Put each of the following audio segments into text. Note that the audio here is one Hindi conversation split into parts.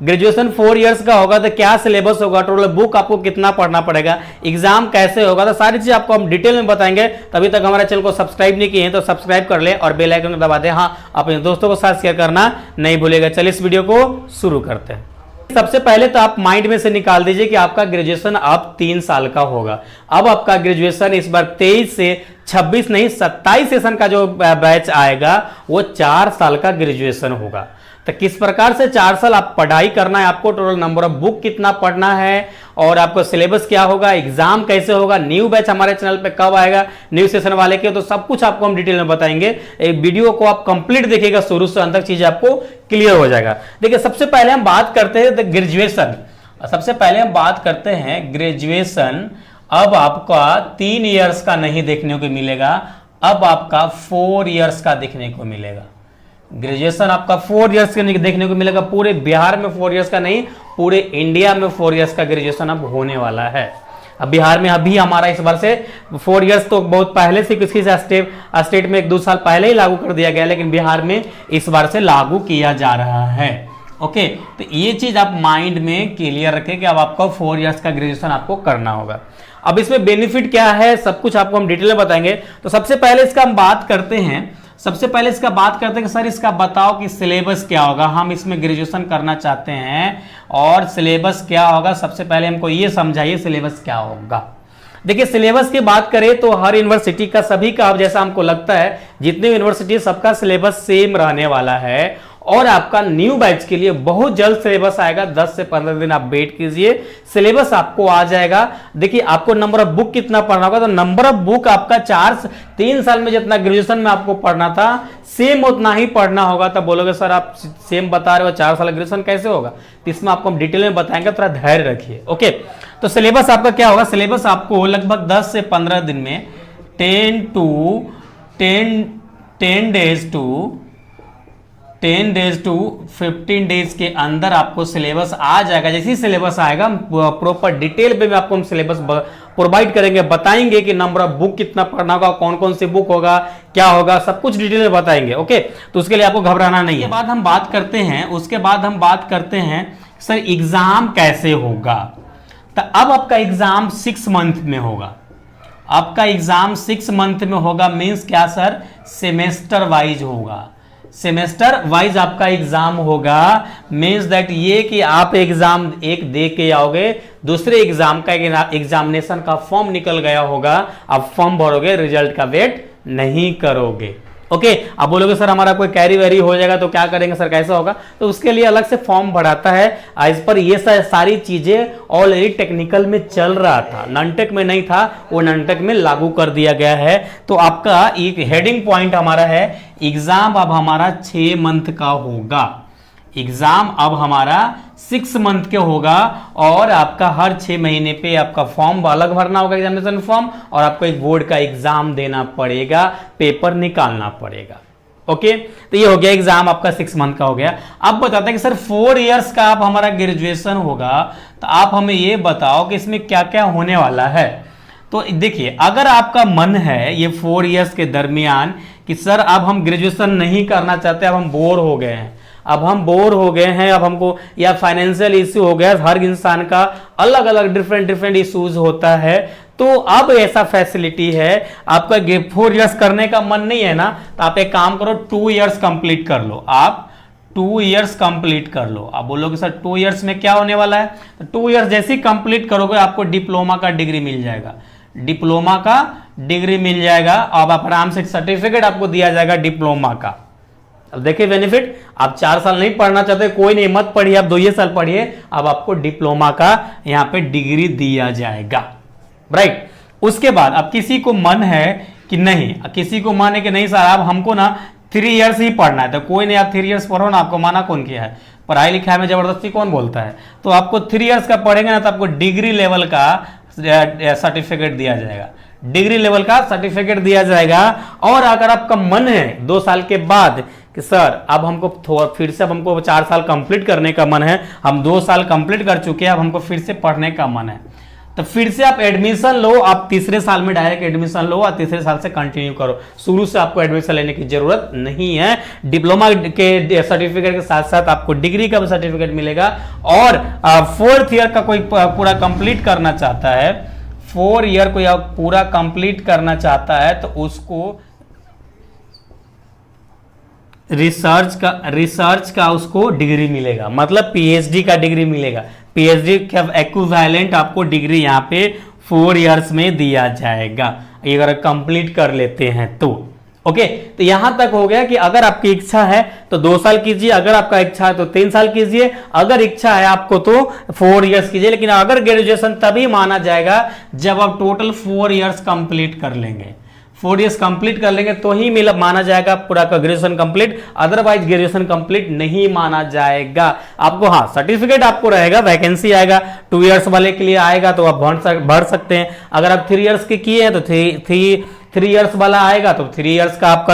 ग्रेजुएशन 4 इयर्स का होगा तो क्या सिलेबस होगा, टोटल बुक आपको कितना पढ़ना पड़ेगा, एग्जाम कैसे होगा, तो सारी चीज आपको हम डिटेल में बताएंगे। तभी तक हमारे चैनल को सब्सक्राइब नहीं किए हैं तो सब्सक्राइब कर ले और बेल आइकन को दबा दें। हाँ, अपने दोस्तों के साथ शेयर करना नहीं भूलेगा। चलिए इस वीडियो को शुरू करते हैं। सबसे पहले तो आप माइंड में से निकाल दीजिए कि आपका ग्रेजुएशन अब 3 साल का होगा। अब आपका ग्रेजुएशन इस बार 23 से 26 नहीं 27 सेशन का जो बैच आएगा वो 4 साल का ग्रेजुएशन होगा। तो किस प्रकार से 4 साल आप पढ़ाई करना है, आपको टोटल नंबर ऑफ बुक कितना पढ़ना है और आपको सिलेबस क्या होगा, एग्जाम कैसे होगा, न्यू बैच हमारे चैनल पे कब आएगा न्यू सेशन वाले के, तो सब कुछ आपको हम डिटेल में बताएंगे। एक वीडियो को आप कंप्लीट देखिएगा, शुरू से अंत तक चीजें आपको क्लियर हो जाएगा। देखिए सबसे पहले हम बात करते हैं ग्रेजुएशन। सबसे पहले हम बात करते हैं ग्रेजुएशन। अब आपका 3 इयर्स का नहीं देखने को मिलेगा, अब आपका 4 इयर्स का देखने को मिलेगा। ग्रेजुएशन आपका 4 इयर्स का देखने को मिलेगा। पूरे बिहार में 4 इयर्स का नहीं, पूरे इंडिया में 4 इयर्स का ग्रेजुएशन अब होने वाला है। अब बिहार में अभी हमारा इस बार से 4 इयर्स तो बहुत पहले से किसी स्टेट में 1-2 साल पहले ही लागू कर दिया गया, लेकिन बिहार में इस बार से लागू किया जा रहा है। ओके, तो ये चीज आप माइंड में क्लियर रखें कि अब आपका 4 इयर्स का ग्रेजुएशन आपको करना होगा। अब इसमें बेनिफिट क्या है सब कुछ आपको हम डिटेल में बताएंगे। तो सबसे पहले इसका हम बात करते हैं कि सर इसका बताओ कि सिलेबस क्या होगा, हम इसमें ग्रेजुएशन करना चाहते हैं और सिलेबस क्या होगा। सबसे पहले हमको ये समझाइए सिलेबस क्या होगा। देखिए सिलेबस की बात करें तो हर यूनिवर्सिटी का सभी का, अब जैसा हमको लगता है जितने यूनिवर्सिटी सबका सिलेबस सेम रहने वाला है और आपका न्यू बैच के लिए बहुत जल्द सिलेबस आएगा। 10 से 15 दिन आप वेट कीजिए, सिलेबस आपको आ जाएगा। देखिए आपको नंबर ऑफ बुक कितना पढ़ना होगा, तो नंबर ऑफ बुक आपका 3 साल में जितना ग्रेजुएशन में आपको पढ़ना था सेम उतना ही पढ़ना होगा। तब बोलोगे सर आप सेम बता रहे हो, 4 साल ग्रेजुएशन कैसे होगा, तो इसमें आपको हम डिटेल में बताएंगे, थोड़ा धैर्य रखिए। ओके, तो सिलेबस आपका क्या होगा, सिलेबस आपको लगभग 10 से 15 दिन में 10 डेज टू 15 डेज के अंदर आपको सिलेबस आ जाएगा। जैसे ही सिलेबस आएगा प्रॉपर डिटेल पे आपको हम सिलेबस प्रोवाइड करेंगे, बताएंगे कि नंबर ऑफ बुक कितना पढ़ना होगा, कौन कौन सी बुक होगा, क्या होगा, सब कुछ डिटेल में बताएंगे। ओके, तो उसके लिए आपको घबराना नहीं है। उसके बाद हम बात करते हैं सर एग्जाम कैसे होगा। तो अब आपका एग्जाम 6 मंथ में होगा। आपका एग्जाम 6 मंथ में होगा मीन्स क्या सर, सेमेस्टर वाइज होगा। सेमेस्टर वाइज आपका एग्जाम होगा मीन्स दैट ये कि आप एग्जाम एक दे के आओगे, दूसरे एग्जाम का एग्जामिनेशन का फॉर्म निकल गया होगा, आप फॉर्म भरोगे, रिजल्ट का वेट नहीं करोगे। ओके, आप बोलोगे सर हमारा कोई कैरी वैरी हो जाएगा तो क्या करेंगे सर, कैसा होगा, तो उसके लिए अलग से फॉर्म भराता है। इस पर ये सारी चीजें ऑलरेडी टेक्निकल में चल रहा था, नॉनटेक में नहीं था, वो नॉनटेक में लागू कर दिया गया है। तो आपका एक हेडिंग पॉइंट हमारा है एग्जाम अब हमारा 6 मंथ का होगा। एग्जाम अब हमारा 6 मंथ के होगा और आपका हर 6 महीने पे आपका फॉर्म अलग भरना होगा, एग्जामिनेशन फॉर्म, और आपको एक बोर्ड का एग्जाम देना पड़ेगा, पेपर निकालना पड़ेगा। ओके, तो ये हो गया एग्जाम आपका 6 मंथ का हो गया। अब बताते हैं कि सर 4 इयर्स का आप हमारा ग्रेजुएशन होगा, तो आप हमें ये बताओ कि इसमें क्या क्या होने वाला है। तो देखिए अगर आपका मन है ये 4 इयर्स के दरमियान कि सर अब हम ग्रेजुएशन नहीं करना चाहते, अब हम बोर हो गए हैं, अब हमको या फाइनेंशियल इश्यू हो गया, हर इंसान का अलग अलग डिफरेंट इश्यूज होता है, तो अब ऐसा फैसिलिटी है। आपका 4 इयर्स करने का मन नहीं है ना, तो आप एक काम करो 2 इयर्स कंप्लीट कर लो। आप 2 इयर्स कंप्लीट कर लो। आप बोलोगे सर 2 इयर्स में क्या होने वाला है, तो 2 इयर्स जैसे ही कंप्लीट करोगे आपको डिप्लोमा का डिग्री मिल जाएगा। अब आप आराम से सर्टिफिकेट आपको दिया जाएगा डिप्लोमा का। अब देखिए बेनिफिट, आप 4 साल नहीं पढ़ना चाहते, कोई नहीं, मत पढ़िए, आप 2 साल पढ़िए, अब आपको डिप्लोमा का यहाँ पे डिग्री दिया जाएगा। राइट, उसके बाद अब किसी को मन है कि नहीं सर अब हमको ना 3 इयर्स ही पढ़ना है, तो कोई नहीं, आप 3 इयर्स पढ़ो ना, आपको माना कौन किया है, पढ़ाई लिखाई में जबरदस्ती कौन बोलता है। तो आपको 3 इयर्स का पढ़ेंगे ना तो आपको डिग्री लेवल का सर्टिफिकेट दिया जाएगा। और अगर आपका मन है 2 साल के बाद कि सर अब हमको फिर से, अब हमको 4 साल कंप्लीट करने का मन है, हम 2 साल कंप्लीट कर चुके हैं, अब हमको फिर से पढ़ने का मन है, तो फिर से आप एडमिशन लो, आप तीसरे साल में डायरेक्ट एडमिशन लो और तीसरे साल से कंटिन्यू करो। शुरू से आपको एडमिशन लेने की जरूरत नहीं है। डिप्लोमा के सर्टिफिकेट के साथ साथ आपको डिग्री का भी सर्टिफिकेट मिलेगा। और 4th ईयर का कोई पूरा कंप्लीट करना चाहता है, 4 ईयर को पूरा कंप्लीट करना चाहता है, तो उसको रिसर्च का उसको डिग्री मिलेगा, मतलब पीएचडी का डिग्री मिलेगा। पीएचडी का इक्विवेलेंट आपको डिग्री यहाँ पे 4 इयर्स में दिया जाएगा, अगर कंप्लीट कर लेते हैं तो। ओके, तो यहां तक हो गया कि अगर आपकी इच्छा है तो 2 साल कीजिए, अगर आपका इच्छा है तो 3 साल कीजिए, अगर इच्छा है आपको तो 4 इयर्स कीजिए। लेकिन अगर ग्रेजुएशन तभी माना जाएगा जब आप टोटल 4 इयर्स कंप्लीट कर लेंगे। 4 इयर्स कंप्लीट कर लेंगे तो ही माना जाएगा पूरा का graduation complete, otherwise graduation complete नहीं माना जाएगा। आपको हाँ सर्टिफिकेट आपको रहेगा, वैकेंसी आएगा 2 इयर्स वाले के लिए आएगा तो आप भर सकते हैं। अगर आप 3 इयर्स के किए हैं तो 3 इयर्स वाला आएगा तो 3 इयर्स का आप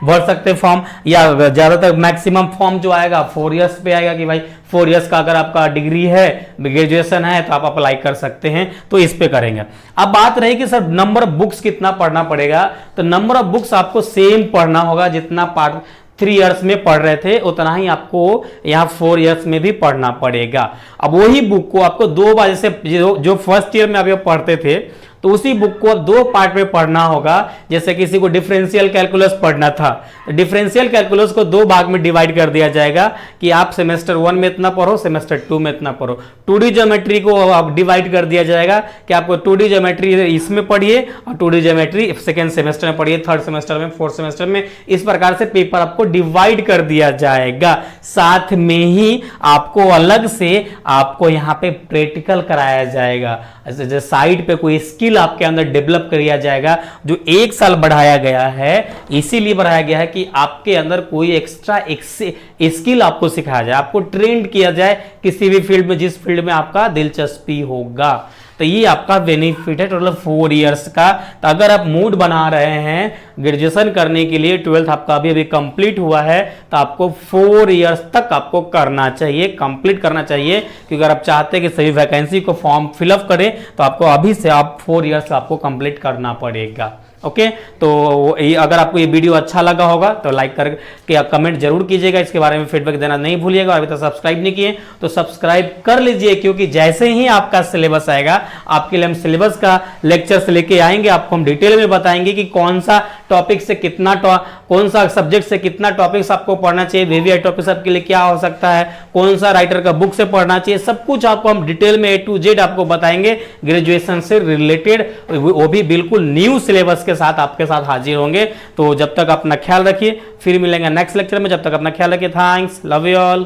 भर सकते फॉर्म, या ज्यादातर मैक्सिमम फॉर्म जो आएगा 4 इयर्स पे आएगा कि भाई 4 इयर्स का अगर आपका डिग्री है, ग्रेजुएशन है, तो आप अप्लाई कर सकते हैं, तो इस पे करेंगे। अब बात रही कि सर नंबर ऑफ बुक्स कितना पढ़ना पड़ेगा, तो नंबर ऑफ बुक्स आपको सेम पढ़ना होगा, जितना पार्ट 3 इयर्स में पढ़ रहे थे उतना ही आपको यहाँ 4 इयर्स में भी पढ़ना पड़ेगा। अब वही बुक को आपको 2 बार, जैसे जो फर्स्ट ईयर में आप पढ़ते थे तो उसी बुक को 2 पार्ट में पढ़ना होगा। जैसे किसी को डिफरेंशियल कैलकुलस पढ़ना था, तो डिफरेंशियल कैलकुलस को 2 भाग में डिवाइड कर दिया जाएगा कि आप सेमेस्टर 1 में इतना पढ़ो, सेमेस्टर 2 में इतना पढ़ो। 2D ज्योमेट्री को आप डिवाइड कर दिया जाएगा कि आपको 2D ज्योमेट्री इसमें पढ़िए और 2D ज्योमेट्री सेकेंड सेमेस्टर में पढ़िए, 3rd सेमेस्टर में, 4th सेमेस्टर में। इस प्रकार से पेपर आपको डिवाइड कर दिया जाएगा। साथ में ही आपको अलग से आपको यहाँ पे प्रैक्टिकल कराया जाएगा, जैसे साइड पे कोई स्किल आपके अंदर डेवलप किया जाएगा, जो 1 साल बढ़ाया गया है। इसीलिए बढ़ाया गया है कि आपके अंदर कोई एक्स्ट्रा स्किल आपको सिखाया जाए, आपको ट्रेंड किया जाए किसी भी फील्ड में, जिस फील्ड में आपका दिलचस्पी होगा। तो ये आपका बेनिफिट है टोटल 4 इयर्स का। तो अगर आप मूड बना रहे हैं ग्रेजुएशन करने के लिए, 12th आपका अभी कंप्लीट हुआ है, तो आपको 4 इयर्स तक आपको करना चाहिए, कंप्लीट करना चाहिए। क्योंकि अगर आप चाहते हैं कि सभी वैकेंसी को फॉर्म फिलअप करें तो आपको अभी से आप 4 इयर्स आपको कंप्लीट करना पड़ेगा। ओके, तो अगर आपको ये वीडियो अच्छा लगा होगा तो लाइक करके आप कमेंट जरूर कीजिएगा, इसके बारे में फीडबैक देना नहीं भूलिएगा। अभी तक सब्सक्राइब नहीं किए तो सब्सक्राइब कर लीजिए, क्योंकि जैसे ही आपका सिलेबस आएगा आपके लिए हम सिलेबस का लेक्चर्स लेके आएंगे। आपको हम डिटेल में बताएंगे कि कौन सा टॉपिक से कितना, कौन सा सब्जेक्ट से कितना टॉपिक्स आपको पढ़ना चाहिए, वीवीआई टॉपिक्स आपके लिए क्या हो सकता है, कौन सा राइटर का बुक से पढ़ना चाहिए, सब कुछ आपको हम डिटेल में A to Z आपको बताएंगे ग्रेजुएशन से रिलेटेड, वो भी बिल्कुल न्यू सिलेबस के साथ आपके साथ हाजिर होंगे। तो जब तक अपना ख्याल रखिए, फिर मिलेंगे नेक्स्ट लेक्चर में। जब तक अपना ख्याल रखिए, थैंक्स, लव यू ऑल।